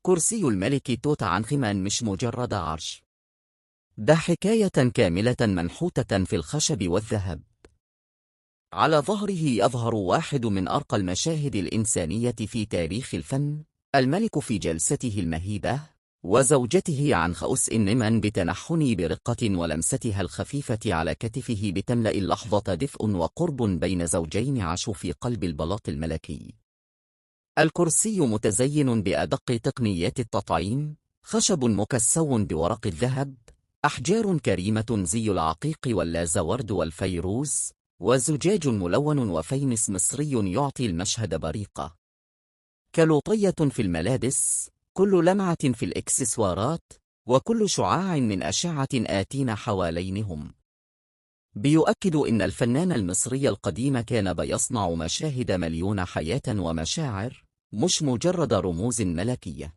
كرسي الملك توت عنخ آمون مش مجرد عرش، ده حكاية كاملة منحوتة في الخشب والذهب. على ظهره يظهر واحد من أرقى المشاهد الإنسانية في تاريخ الفن، الملك في جلسته المهيبة، وزوجته عنخ آمون بتنحني برقة، ولمستها الخفيفة على كتفه بتملأ اللحظة دفء وقرب بين زوجين عاشوا في قلب البلاط الملكي. الكرسي متزين بأدق تقنيات التطعيم، خشب مكسو بورق الذهب، أحجار كريمة زي العقيق واللازورد والفيروز، وزجاج ملون وفينس مصري يعطي المشهد بريقة. كلوطية في الملابس، كل لمعة في الإكسسوارات، وكل شعاع من أشعة آتين حوالينهم بيؤكد إن الفنان المصري القديم كان بيصنع مشاهد مليون حياة ومشاعر، مش مجرد رموز ملكية.